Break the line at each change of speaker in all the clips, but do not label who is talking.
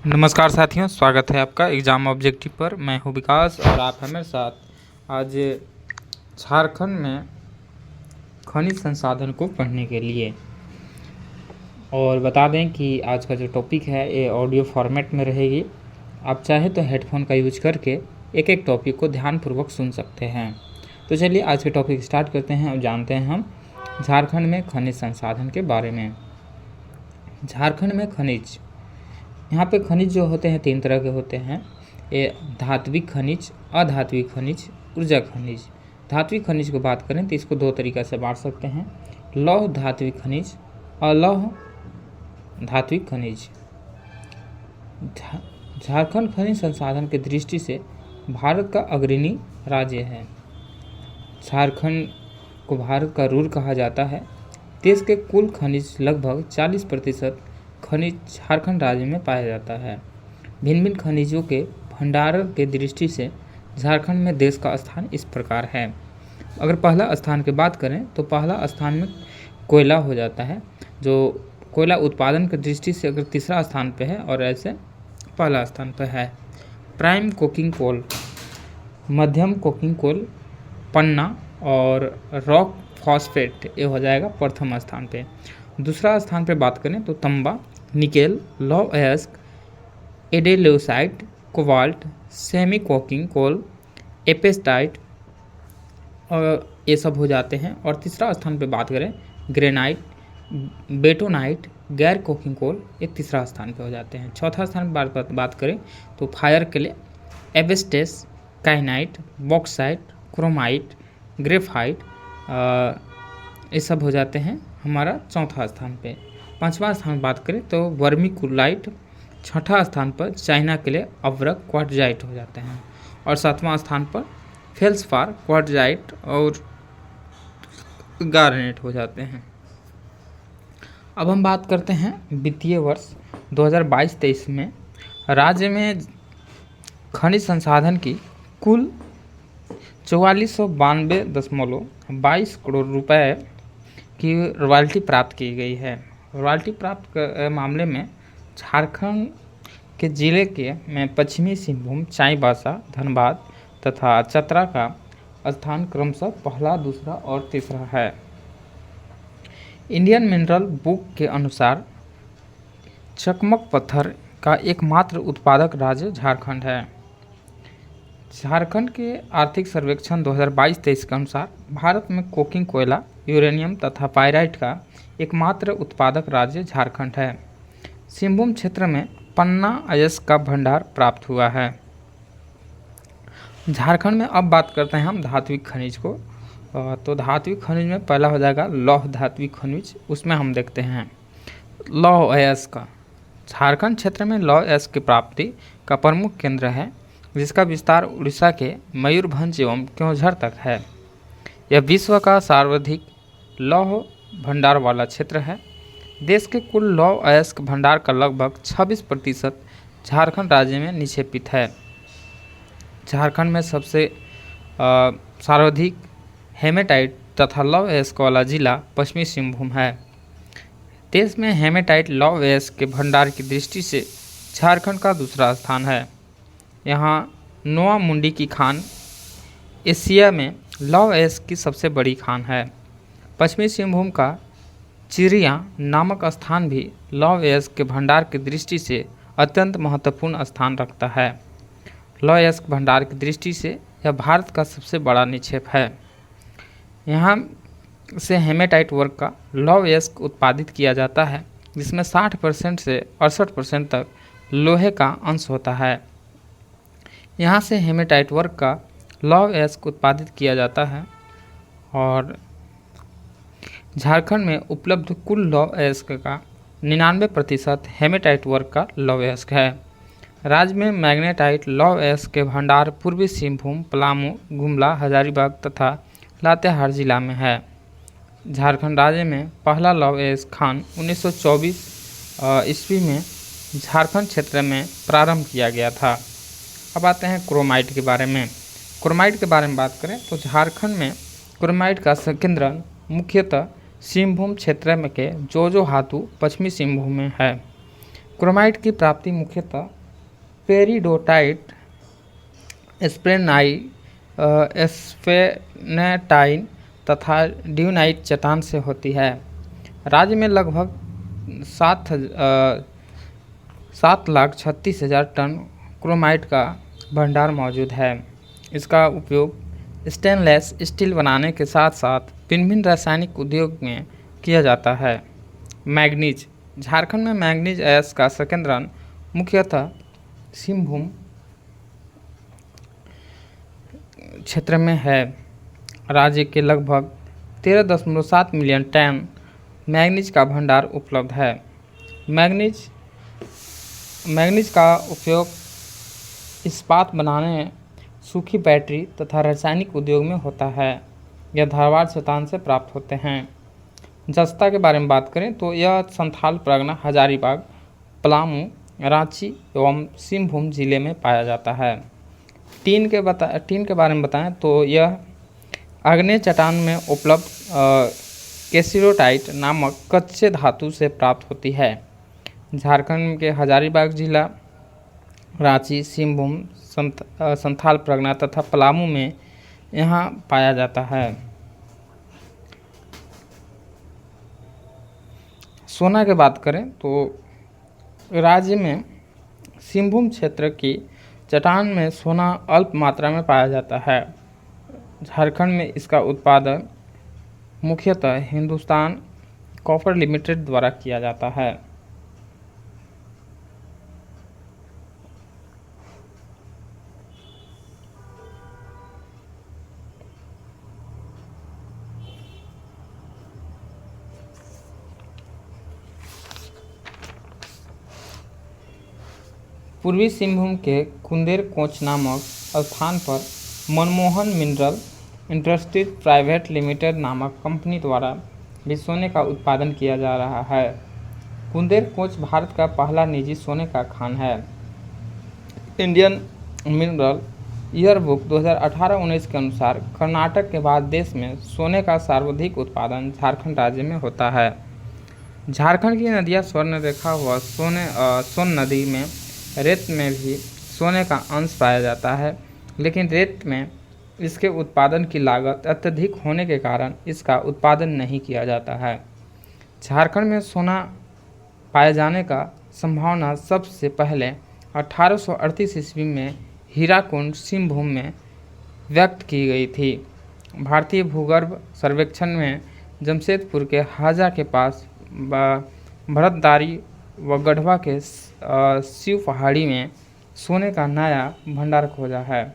नमस्कार साथियों, स्वागत है आपका एग्ज़ाम ऑब्जेक्टिव पर। मैं हूं विकास और आप हैं मेरे साथ। आज झारखंड में खनिज संसाधन को पढ़ने के लिए, और बता दें कि आज का जो टॉपिक है ये ऑडियो फॉर्मेट में रहेगी। आप चाहे तो हेडफोन का यूज करके एक एक टॉपिक को ध्यानपूर्वक सुन सकते हैं। तो चलिए आज के टॉपिक स्टार्ट करते हैं और जानते हैं हम झारखंड में खनिज संसाधन के बारे में। झारखंड में खनिज, यहाँ पे खनिज जो होते हैं 3 तरह के होते हैं। ये धात्विक खनिज, अधात्विक खनिज, ऊर्जा खनिज। धात्विक खनिज को बात करें तो इसको 2 तरीक़ा से बांट सकते हैं: लौह धात्विक खनिज, अलौह धात्विक खनिज। झारखंड खनिज संसाधन की दृष्टि से भारत का अग्रणी राज्य है। झारखंड को भारत का रूर कहा जाता है। देश के कुल खनिज लगभग 40% खनिज झारखंड राज्य में पाया जाता है। भिन्न भिन्न खनिजों के भंडार के दृष्टि से झारखंड में देश का स्थान इस प्रकार है। अगर पहला स्थान की बात करें तो पहला स्थान में कोयला हो जाता है, जो कोयला उत्पादन की दृष्टि से अगर तीसरा स्थान पे है, और ऐसे पहला स्थान पे है। प्राइम कोकिंग कोल, मध्यम कोकिंग कोल, पन्ना और रॉक फॉस्फेट ये हो जाएगा प्रथम स्थान पे। दूसरा स्थान पे बात करें तो तांबा, निकेल, लौह अयस्क, एडेलेसाइट, cobalt, semi coking coal, apatite और ये सब हो जाते हैं। और तीसरा स्थान पे बात करें ग्रेनाइट, बेटोनाइट, गैर कोकिंग कोल, ये तीसरा स्थान पे हो जाते हैं। चौथा स्थान पर बात करें तो फायर के लिए एवेस्टेस, काइनाइट, बॉक्साइट, क्रोमाइट, ग्रेफाइट, ये सब हो जाते हैं हमारा चौथा स्थान पे। पांचवा स्थान बात करें तो वर्मिकुलाइट। छठा स्थान पर चाइना के लिए अवरक, क्वार्टजाइट हो जाते हैं। और सातवां स्थान पर फेल्सपार, क्वार्टजाइट और गार्नेट हो जाते हैं। अब हम बात करते हैं वित्तीय वर्ष 2022-23 में राज्य में खनिज संसाधन की कुल 4492.22 करोड़ रुपए की रॉयल्टी प्राप्त की गई है। रॉयल्टी प्राप्त के मामले में झारखंड के ज़िले के में पश्चिमी सिंहभूम, चाईबासा, धनबाद तथा चतरा का स्थान क्रमशः पहला, दूसरा और तीसरा है। इंडियन मिनरल बुक के अनुसार चकमक पत्थर का एकमात्र उत्पादक राज्य झारखंड है। झारखंड के आर्थिक सर्वेक्षण 2022-23 के अनुसार भारत में कोकिंग कोयला, यूरेनियम तथा पाइराइट का एकमात्र उत्पादक राज्य झारखंड है। सिंहभूम क्षेत्र में पन्ना अयस्क का भंडार प्राप्त हुआ है। झारखंड में अब बात करते हैं हम धात्विक खनिज को। तो धात्विक खनिज में पहला हो जाएगा लौह धात्विक खनिज। उसमें हम देखते हैं लौह अयस्क। झारखंड क्षेत्र में लौह अयस्क की प्राप्ति का प्रमुख केंद्र है, जिसका विस्तार उड़ीसा के मयूरभंज एवं क्योंझर तक है। यह विश्व का सर्वाधिक लौह भंडार वाला क्षेत्र है। देश के कुल लौह अयस्क भंडार का लगभग 26% झारखंड राज्य में निक्षेपित है। झारखंड में सबसे सर्वाधिक हेमेटाइट तथा लौह अयस्क वाला जिला पश्चिमी सिंहभूम है। देश में हेमेटाइट लौह अयस्क के भंडार की दृष्टि से झारखंड का दूसरा स्थान है। यहाँ नोआ मुंडी की खान एशिया में लौह अयस्क की सबसे बड़ी खान है। पश्चिमी सिंहभूम का चिरिया नामक स्थान भी लौह अयस्क के भंडार की दृष्टि से अत्यंत महत्वपूर्ण स्थान रखता है। लौह अयस्क भंडार की दृष्टि से यह भारत का सबसे बड़ा निक्षेप है। यहाँ से हेमेटाइट वर्ग का लौह अयस्क उत्पादित किया जाता है, जिसमें 60% से 68% तक लोहे का अंश होता है। यहाँ से हेमेटाइट वर्ग का लौह अयस्क उत्पादित किया जाता है। और झारखंड में उपलब्ध कुल लौह अयस्क का 99% हेमेटाइट वर्ग का लौह अयस्क है। राज्य में मैग्नेटाइट लौह अयस्क के भंडार पूर्वी सिंहभूम, पलामू, गुमला, हजारीबाग तथा लातेहार जिला में है। झारखंड राज्य में पहला लौह अयस्क खान 1924 ईस्वी में झारखंड क्षेत्र में प्रारंभ किया गया था। अब आते हैं क्रोमाइट के बारे में। क्रोमाइट के बारे में बात करें तो झारखंड में क्रोमाइट का संकेंद्रण मुख्यतः सिंहभूम क्षेत्र में के जोजोहातू पश्चिमी सिंहभूम में है। क्रोमाइट की प्राप्ति मुख्यतः पेरिडोटाइट, स्प्रेनाई, स्फेनेटाइन तथा ड्यूनाइट चट्टान से होती है। राज्य में लगभग 7,36,000 टन क्रोमाइट का भंडार मौजूद है। इसका उपयोग स्टेनलेस स्टील बनाने के साथ साथ भिन्न रासायनिक उद्योग में किया जाता है। मैग्नीज। झारखंड में मैग्नीज अयस्क का संकेंद्रण मुख्यतः सिंहभूम क्षेत्र में है। राज्य के लगभग 13.7 मिलियन टन मैग्नीज का भंडार उपलब्ध है। मैग्नीज का उपयोग इस्पात बनाने, सूखी बैटरी तथा रासायनिक उद्योग में होता है। यह धारवाड़ चट्टान से प्राप्त होते हैं। जस्ता के बारे में बात करें तो यह संथाल परगना, हजारीबाग, पलामू, रांची एवं सिंहभूम जिले में पाया जाता है। टीन के बारे में बताएं तो यह आग्नेय चट्टान में उपलब्ध कैसिरोटाइट नामक कच्चे धातु से प्राप्त होती है। झारखंड के हजारीबाग जिला, रांची, सिंहभूम, संथाल परगना तथा पलामू में यहाँ पाया जाता है। सोना की बात करें तो राज्य में सिंहभूम क्षेत्र की चट्टान में सोना अल्प मात्रा में पाया जाता है। झारखंड में इसका उत्पादन मुख्यतः हिंदुस्तान कॉपर लिमिटेड द्वारा किया जाता है। पूर्वी सिंहभूम के कुंदेर कोच नामक स्थान पर Manmohan mineral industries private limited नामक कंपनी द्वारा भी सोने का उत्पादन किया जा रहा है। कुंदेर कोच भारत का पहला निजी सोने का खान है। इंडियन मिनरल ईयरबुक 2018-19 के अनुसार कर्नाटक के बाद देश में सोने का सर्वाधिक उत्पादन झारखंड राज्य में होता है। झारखंड की नदियाँ स्वर्ण रेखा व सोन नदी में रेत में भी सोने का अंश पाया जाता है, लेकिन रेत में इसके उत्पादन की लागत अत्यधिक होने के कारण इसका उत्पादन नहीं किया जाता है। झारखंड में सोना पाए जाने का संभावना सबसे पहले 1838 ईस्वी में हीराकुंड सिंहभूम में व्यक्त की गई थी। भारतीय भूगर्भ सर्वेक्षण में जमशेदपुर के हाजा के पास भरतदारी व गढ़वा के शिव पहाड़ी में सोने का नया भंडार खोजा है।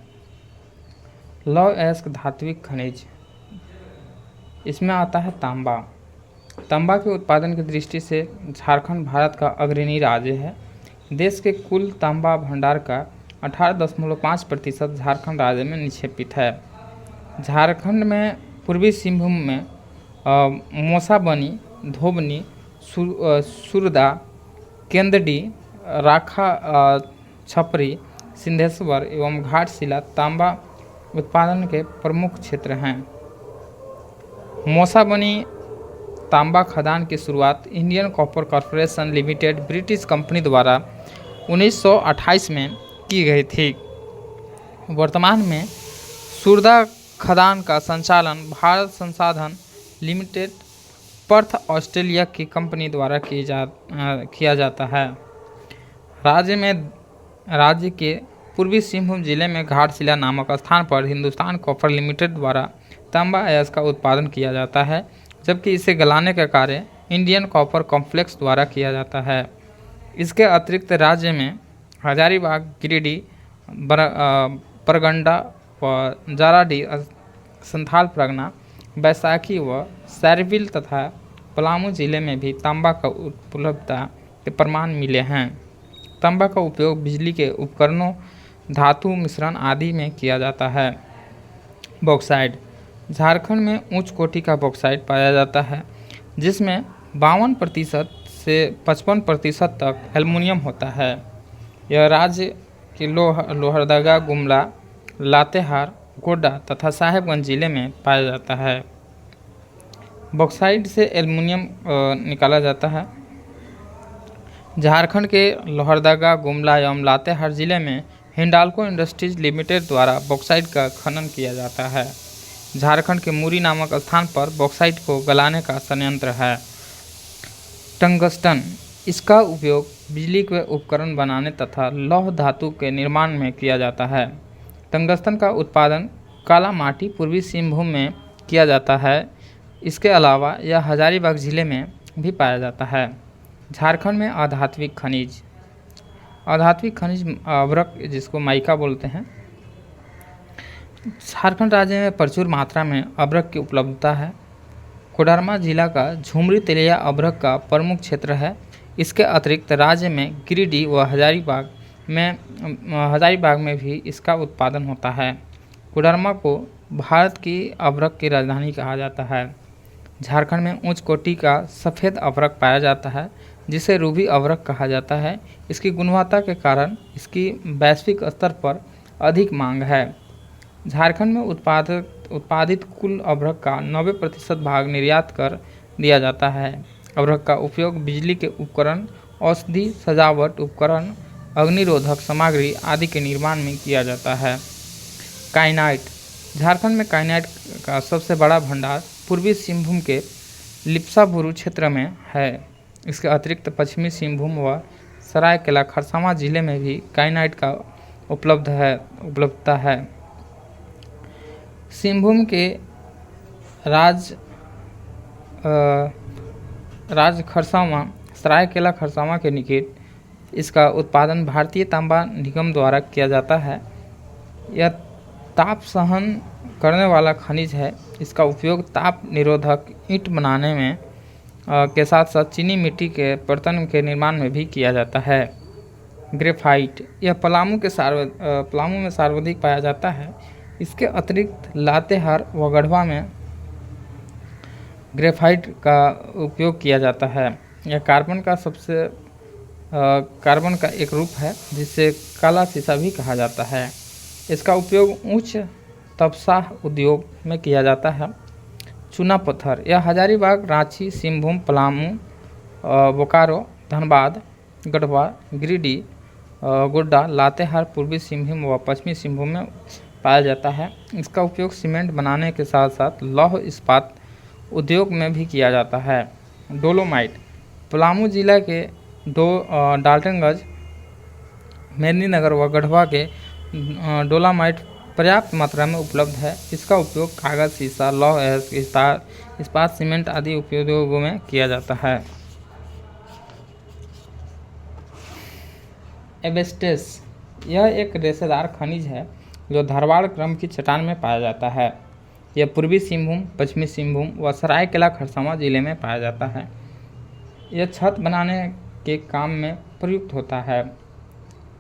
लौह अयस्क धात्विक खनिज, इसमें आता है तांबा। तांबा के उत्पादन की दृष्टि से झारखंड भारत का अग्रणी राज्य है। देश के कुल तांबा भंडार का 18.5% झारखंड राज्य में निक्षेपित है। झारखंड में पूर्वी सिंहभूम में मोसाबनी, धोबनी, सुरदा, केंदडी, राखा, छपरी, सिंधेश्वर एवं घाटशिला तांबा उत्पादन के प्रमुख क्षेत्र हैं। मोसाबनी तांबा खदान की शुरुआत Indian copper corporation limited British company द्वारा 1928 में की गई थी। वर्तमान में सुरदा खदान का संचालन भारत संसाधन लिमिटेड, पर्थ, ऑस्ट्रेलिया की कंपनी द्वारा किया जाता है। राज्य के पूर्वी सिंहभूम जिले में घाटशिला नामक स्थान पर हिंदुस्तान कॉपर लिमिटेड द्वारा तांबा अयस्क का उत्पादन किया जाता है, जबकि इसे गलाने का कार्य इंडियन कॉपर कॉम्प्लेक्स द्वारा किया जाता है। इसके अतिरिक्त राज्य में हजारीबाग, गिरिडीह, परगंडा व जाराडीह, संथाल परगना, बैसाखी व सैरविल तथा पलामू जिले में भी तांबा का उपलब्धता के प्रमाण मिले हैं। तांबा का उपयोग बिजली के उपकरणों, धातु मिश्रण आदि में किया जाता है। बॉक्साइट। झारखंड में उच्च कोटि का बॉक्साइट पाया जाता है, जिसमें 52% से 55% तक एल्युमिनियम होता है। यह राज्य के लोहरदगा, गुमला, लातेहार, गोड्डा तथा साहेबगंज जिले में पाया जाता है। बॉक्साइट से एल्युमिनियम निकाला जाता है। झारखंड के लोहरदगा, गुमला एवं लातेहार जिले में हिंडाल्को इंडस्ट्रीज लिमिटेड द्वारा बॉक्साइट का खनन किया जाता है। झारखंड के मुरी नामक स्थान पर बॉक्साइट को गलाने का संयंत्र है। टंगस्टन, इसका उपयोग बिजली के उपकरण बनाने तथा लौह धातु के निर्माण में किया जाता है। टंगस्टन का उत्पादन काला माटी, पूर्वी सिंहभूम में किया जाता है। इसके अलावा यह हजारीबाग जिले में भी पाया जाता है। झारखंड में अधात्विक खनिज, अधात्विक खनिज अभ्रक, जिसको माइका बोलते हैं। झारखंड राज्य में प्रचुर मात्रा में अभ्रक की उपलब्धता है। कोडरमा जिला का झुमरी तेलिया अभ्रक का प्रमुख क्षेत्र है। इसके अतिरिक्त राज्य में गिरिडीह व हजारीबाग में भी इसका उत्पादन होता है। कोडरमा को भारत की अभ्रक की राजधानी कहा जाता है। झारखंड में उच्च कोटि का सफ़ेद अभ्रक पाया जाता है, जिसे रूबी अभ्रक कहा जाता है। इसकी गुणवत्ता के कारण इसकी वैश्विक स्तर पर अधिक मांग है। झारखंड में उत्पादित कुल अभ्रक का 90% भाग निर्यात कर दिया जाता है। अभ्रक का उपयोग बिजली के उपकरण, औषधि, सजावट उपकरण, अग्निरोधक सामग्री आदि के निर्माण में किया जाता है। काइनाइट, झारखंड में काइनाइट का सबसे बड़ा भंडार पूर्वी सिंहभूम के लिप्साबुरु क्षेत्र में है। इसके अतिरिक्त पश्चिमी सिंहभूम व सरायकेला खरसावां जिले में भी काइनाइट का उपलब्धता है। सिंहभूम के राज खरसावां, सरायकेला खरसावां के निकट इसका उत्पादन भारतीय तांबा निगम द्वारा किया जाता है। यह ताप सहन करने वाला खनिज है। इसका उपयोग ताप निरोधक ईंट बनाने में के साथ साथ चीनी मिट्टी के बर्तन के निर्माण में भी किया जाता है। ग्रेफाइट, यह पलामू में सर्वाधिक पाया जाता है। इसके अतिरिक्त लातेहार व गढ़वा में ग्रेफाइट का उपयोग किया जाता है। यह कार्बन का एक रूप है, जिसे काला शीशा भी कहा जाता है। इसका उपयोग उच्च तपशाह उद्योग में किया जाता है। चूना पत्थर, यह हजारीबाग, रांची, सिंहभूम, पलामू, बोकारो, धनबाद, गढ़वा, गिरिडीह, गोड्डा, लातेहार, पूर्वी सिंहभूम व पश्चिमी सिंहभूम में पाया जाता है। इसका उपयोग सीमेंट बनाने के साथ साथ लौह इस्पात उद्योग में भी किया जाता है। डोलोमाइट, पलामू जिला के डाल्टनगंज, मेदिनीनगर व गढ़वा के डोलोमाइट पर्याप्त मात्रा में उपलब्ध है। इसका उपयोग कागज, शीशा, लौह इस्पात, सीमेंट आदि उपयोगों में किया जाता है। एस्बेस्टस, यह एक रेशेदार खनिज है जो धारवाड़ क्रम की चट्टान में पाया जाता है। यह पूर्वी सिंहभूम, पश्चिमी सिंहभूम व सरायकेला खरसावां जिले में पाया जाता है। यह छत बनाने के काम में प्रयुक्त होता है।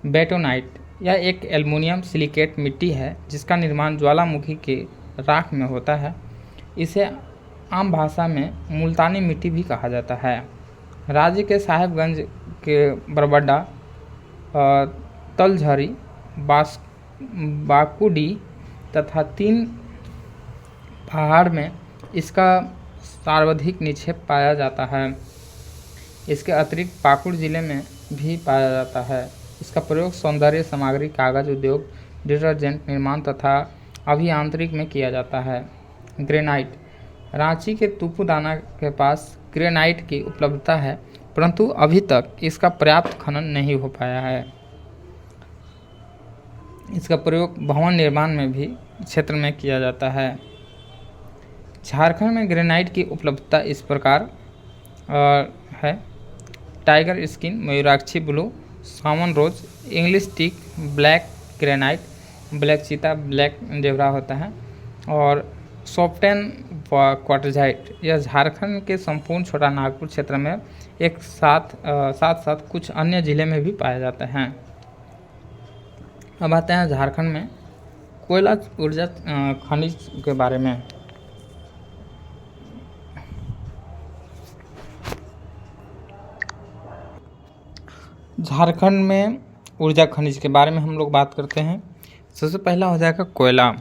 बेटोनाइट, यह एक एल्युमिनियम सिलिकेट मिट्टी है जिसका निर्माण ज्वालामुखी के राख में होता है। इसे आम भाषा में मुल्तानी मिट्टी भी कहा जाता है। राज्य के साहेबगंज के बरबड्डा, तलझरी, बाकुडी तथा 3 पहाड़ में इसका सर्वाधिक निक्षेप पाया जाता है। इसके अतिरिक्त पाकुड़ जिले में भी पाया जाता है। इसका प्रयोग सौंदर्य सामग्री, कागज उद्योग, डिटर्जेंट निर्माण तथा अभियांत्रिक में किया जाता है। ग्रेनाइट, रांची के तुपुदाना के पास ग्रेनाइट की उपलब्धता है, परंतु अभी तक इसका पर्याप्त खनन नहीं हो पाया है। इसका प्रयोग भवन निर्माण में भी क्षेत्र में किया जाता है। झारखंड में ग्रेनाइट की उपलब्धता इस प्रकार है। टाइगर स्किन, मयूराक्षी ब्लू, सामन rose, English teak, black granite, black cheetah, black zebra होता है, और सॉफ्टेन व क्वार्टजाइट। यह झारखंड के संपूर्ण छोटा नागपुर क्षेत्र में एक साथ कुछ अन्य जिले में भी पाए जाते हैं। अब आते हैं झारखंड में कोयला ऊर्जा खनिज के बारे में। झारखंड में ऊर्जा खनिज के बारे में हम लोग बात करते हैं। सबसे पहला हो जाएगा कोयला।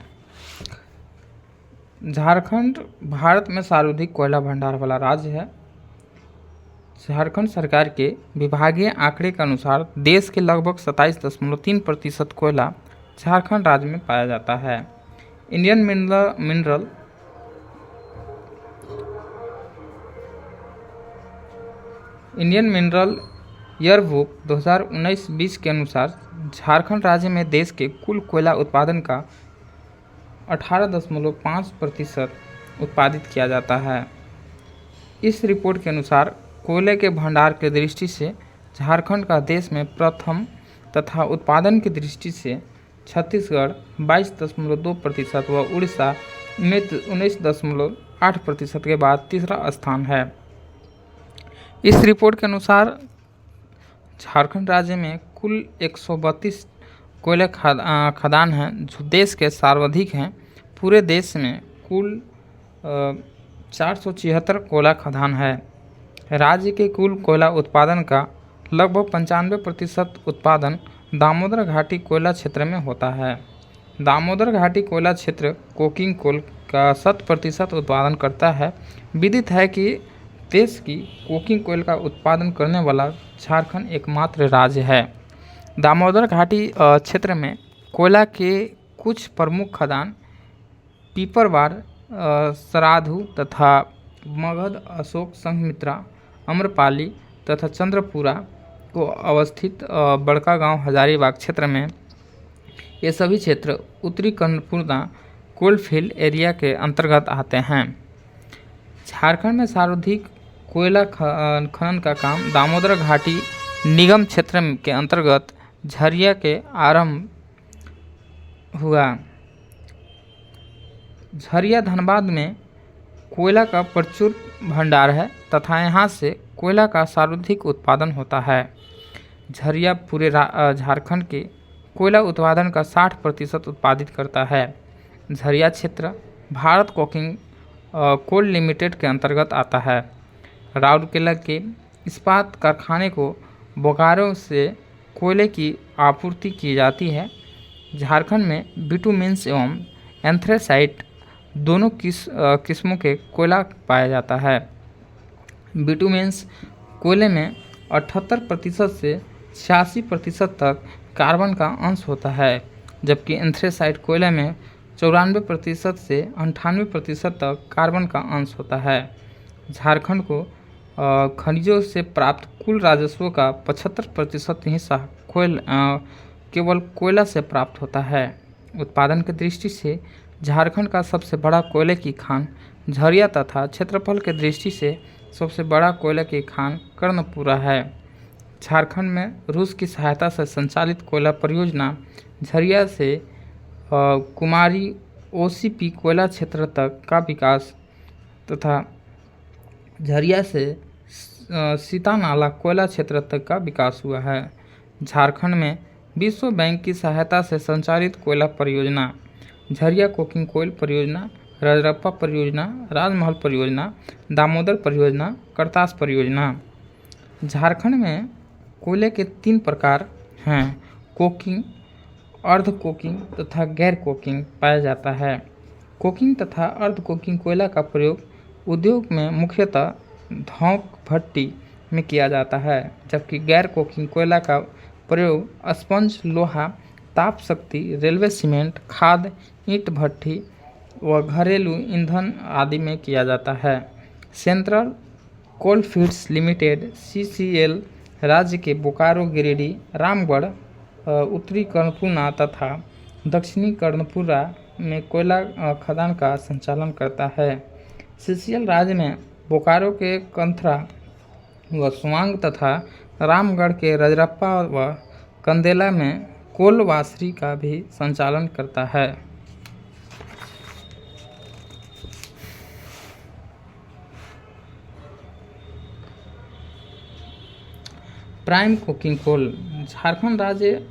झारखंड भारत में सर्वाधिक कोयला भंडार वाला राज्य है। झारखंड सरकार के विभागीय आंकड़े के अनुसार देश के लगभग 27.3% कोयला झारखंड राज्य में पाया जाता है। इंडियन मिनरल ईयरबुक 2019-20 के अनुसार झारखंड राज्य में देश के कुल कोयला उत्पादन का 18.5% उत्पादित किया जाता है। इस रिपोर्ट के अनुसार कोयले के भंडार की दृष्टि से झारखंड का देश में प्रथम तथा उत्पादन की दृष्टि से छत्तीसगढ़ 22.2% व उड़ीसा 19.8% के बाद तीसरा स्थान है। इस रिपोर्ट के अनुसार झारखंड राज्य में कुल 132 कोयले खदान हैं जो देश के सर्वाधिक हैं। पूरे देश में कुल 476 कोयला खदान है। राज्य के कुल कोयला उत्पादन का लगभग 95% उत्पादन दामोदर घाटी कोयला क्षेत्र में होता है। दामोदर घाटी कोयला क्षेत्र कोकिंग कोल का 100% उत्पादन करता है। विदित है कि देश की कोकिंग कोयल का उत्पादन करने वाला झारखंड एकमात्र राज्य है। दामोदर घाटी क्षेत्र में कोयला के कुछ प्रमुख खदान पीपरवार, सराधु तथा मगध, अशोक, संघमित्रा, अम्रपाली तथा चंद्रपुरा को अवस्थित बड़का गांव हजारीबाग क्षेत्र में ये सभी क्षेत्र उत्तरी कर्णपुरा कोलफील्ड एरिया के अंतर्गत आते हैं। झारखंड में सर्वाधिक कोयला खनन का काम दामोदर घाटी निगम क्षेत्र के अंतर्गत झरिया के आरंभ हुआ। झरिया धनबाद में कोयला का प्रचुर भंडार है तथा यहाँ से कोयला का सर्वाधिक उत्पादन होता है। झरिया पूरे झारखंड के कोयला उत्पादन का 60% उत्पादित करता है। झरिया क्षेत्र भारत कोकिंग कोल लिमिटेड के अंतर्गत आता है। राउरकेला के इस्पात कारखाने को बोकारो से कोयले की आपूर्ति की जाती है। झारखंड में बिटुमेन्स एवं एंथ्रेसाइट दोनों किस्मों के कोयला पाया जाता है। बिटुमेन्स कोयले में 78% से 86% तक कार्बन का अंश होता है, जबकि एंथ्रेसाइट कोयले में 94% से 98% तक कार्बन का अंश होता है। झारखंड को खनिजों से प्राप्त कुल राजस्व का 75% हिस्सा केवल कोयला से प्राप्त होता है। उत्पादन की दृष्टि से झारखंड का सबसे बड़ा कोयले की खान झरिया तथा क्षेत्रफल के दृष्टि से सबसे बड़ा कोयले की खान कर्णपुरा है। झारखंड में रूस की सहायता से संचालित कोयला परियोजना झरिया से कुमारी ओसीपी कोयला क्षेत्र तक का विकास तथा झरिया से सीतानाला कोयला क्षेत्र तक का विकास हुआ है। झारखंड में विश्व बैंक की सहायता से संचालित कोयला परियोजना झरिया कोकिंग कोयल परियोजना, राजरप्पा परियोजना, राजमहल परियोजना, दामोदर परियोजना, करतास परियोजना। झारखंड में कोयले के 3 प्रकार हैं, कोकिंग, अर्ध कोकिंग तथा गैर कोकिंग पाया जाता है। कोकिंग तथा अर्ध कोकिंग कोयला का प्रयोग उद्योग में मुख्यतः धौंक भट्टी में किया जाता है, जबकि गैर कोकिंग कोयला का प्रयोग स्पंज, लोहा, ताप शक्ति, रेलवे सीमेंट, खाद, ईंट भट्टी व घरेलू ईंधन आदि में किया जाता है। सेंट्रल कोलफील्ड्स लिमिटेड (CCL) राज्य के बोकारो, गिरिडीह, रामगढ़, उत्तरी कर्णपुरा तथा दक्षिणी कर्णपुरा में कोयला खदान का संचालन करता है। CCL राज्य में बोकारो के कंथरा व स्वांग तथा रामगढ़ के रजरप्पा व कंदेला में कोलवासरी का भी संचालन करता है। Prime coking coal. झारखंड राज्य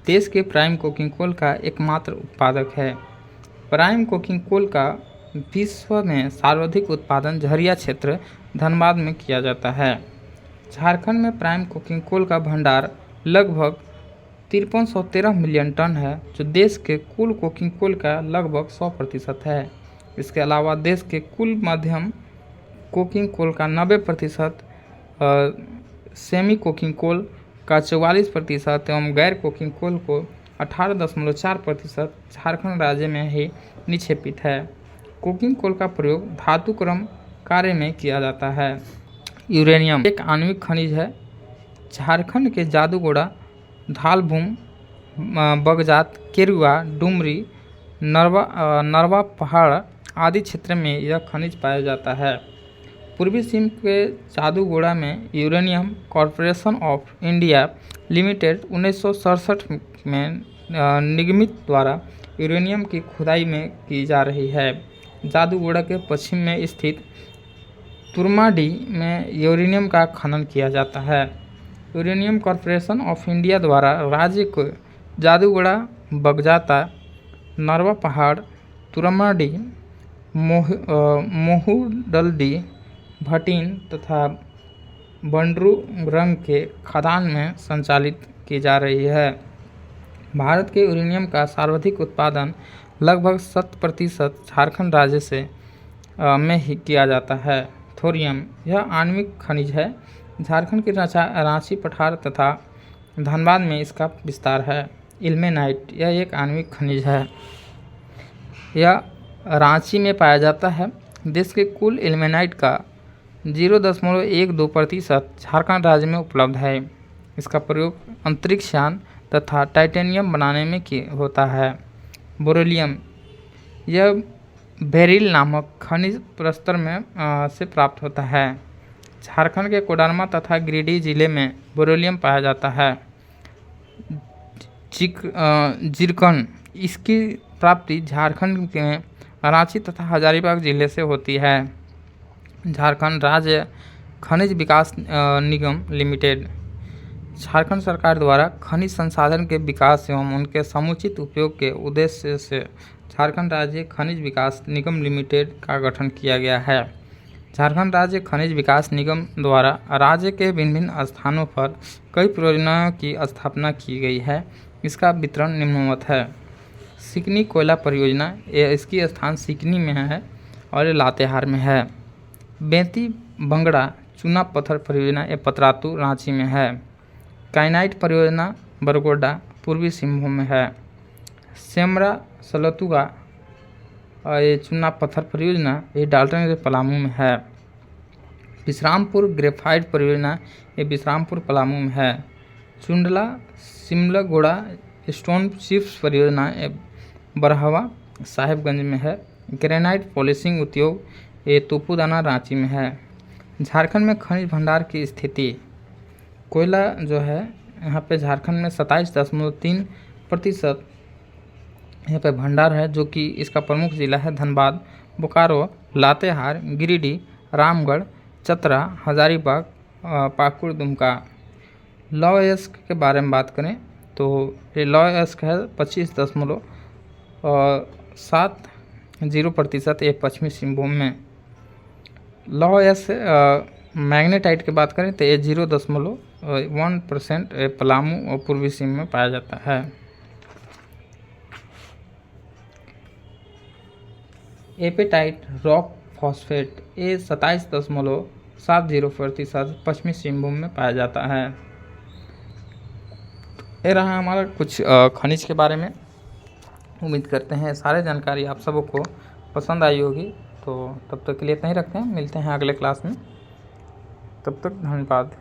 देश के प्राइम कोकिंग कोल का एकमात्र उत्पादक है। प्राइम कोकिंग कोल का विश्व में सर्वाधिक उत्पादन झरिया क्षेत्र धनबाद में किया जाता है। झारखंड में प्राइम कोकिंग कोल का भंडार लगभग 5313 मिलियन टन है, जो देश के कुल कोकिंग कोल का लगभग 100% है। इसके अलावा देश के कुल मध्यम कोकिंग कोल का 90% सेमी कोकिंग कोल का 44% एवं गैर कोकिंग कोल को 18.4% झारखंड राज्य में ही निक्षेपित है। कोकिंग कोल का प्रयोग धातु क्रम कार्य में किया जाता है। यूरेनियम एक आणविक खनिज है। झारखंड के जादूगोड़ा, धालभूम, बगजात, केरुआ, डुमरी, नरवा पहाड़ आदि क्षेत्र में यह खनिज पाया जाता है। पूर्वी सीम के जादूगोड़ा में uranium corporation of India limited 1967 में निगमित द्वारा यूरेनियम की खुदाई में की जा रही है। जादूगोड़ा के पश्चिम में स्थित तुरमाडी में यूरेनियम का खनन किया जाता है। यूरेनियम कॉरपोरेशन ऑफ इंडिया द्वारा राज्य को जादूगोड़ा, बगजाता, नरवा पहाड़, तुरमाडी, मोहूडलडी, भटीन तथा बंडरू रंग के खदान में संचालित की जा रही है। भारत के यूरेनियम का सर्वाधिक उत्पादन लगभग 100% झारखंड राज्य से में ही किया जाता है। थोरियम यह आणविक खनिज है। झारखंड के रांची, पठार तथा धनबाद में इसका विस्तार है। इल्मेनाइट यह एक आणविक खनिज है। यह रांची में पाया जाता है। देश के कुल इल्मेनाइट का 0.12% झारखंड राज्य में उपलब्ध है। इसका प्रयोग अंतरिक्ष यान तथा टाइटेनियम बनाने में होता है। बोरोलियम यह बेरिल नामक खनिज प्रस्तर में से प्राप्त होता है। झारखंड के कोडरमा तथा गिरिडीह जिले में बोरोलियम पाया जाता है। जिरकन इसकी प्राप्ति झारखंड के रांची तथा हजारीबाग जिले से होती है। झारखंड राज्य खनिज विकास निगम लिमिटेड झारखंड सरकार द्वारा खनिज संसाधन के विकास एवं उनके समुचित उपयोग के उद्देश्य से झारखंड राज्य खनिज विकास निगम लिमिटेड का गठन किया गया है। झारखंड राज्य खनिज विकास निगम द्वारा राज्य के विभिन्न स्थानों पर कई परियोजनाओं की स्थापना की गई है। इसका वितरण निम्नवत है। सिकनी कोयला परियोजना, इसकी स्थान सिकनी में है और लातेहार में है। बेंती बंगड़ा चूना पत्थर परियोजना ये पतरातू रांची में है। काइनाइट परियोजना बरगोडा पूर्वी सिंहभूम में है। सेमरा सलतुगा ये चूना पत्थर परियोजना ये डाल्टनगंज पलामू में है। विश्रामपुर ग्रेफाइट परियोजना ये विश्रामपुर पलामू में है। चुंडला सिमलगोड़ा स्टोन चिप्स परियोजना ये बरहवा साहेबगंज में है। ग्रेनाइट पॉलिशिंग उद्योग ये तोपुदाना रांची में है। झारखंड में खनिज भंडार की स्थिति, कोयला जो है यहाँ पे झारखंड में 27.3% यहाँ पे भंडार है, जो कि इसका प्रमुख जिला है धनबाद, बोकारो, लातेहार, गिरिडीह, रामगढ़, चतरा, हजारीबाग, पाकुड़, दुमका। लौह अयस्क के बारे में बात करें तो ये लौह अयस्क है 25.70% ये पश्चिमी सिंहभूम में। लौह अयस्क मैग्नेटाइट की बात करें तो ये 0.1% पलामू और पूर्वी सीम में पाया जाता है। एपेटाइट रॉक फॉस्फेट ये 27.70% पश्चिमी सिंहभूम में पाया जाता है। ये रहा हमारा कुछ खनिज के बारे में। उम्मीद करते हैं सारे जानकारी आप सबको पसंद आई होगी। तो तब तक के लिए इतना ही रखते हैं, मिलते हैं अगले क्लास में। तब तक धन्यवाद।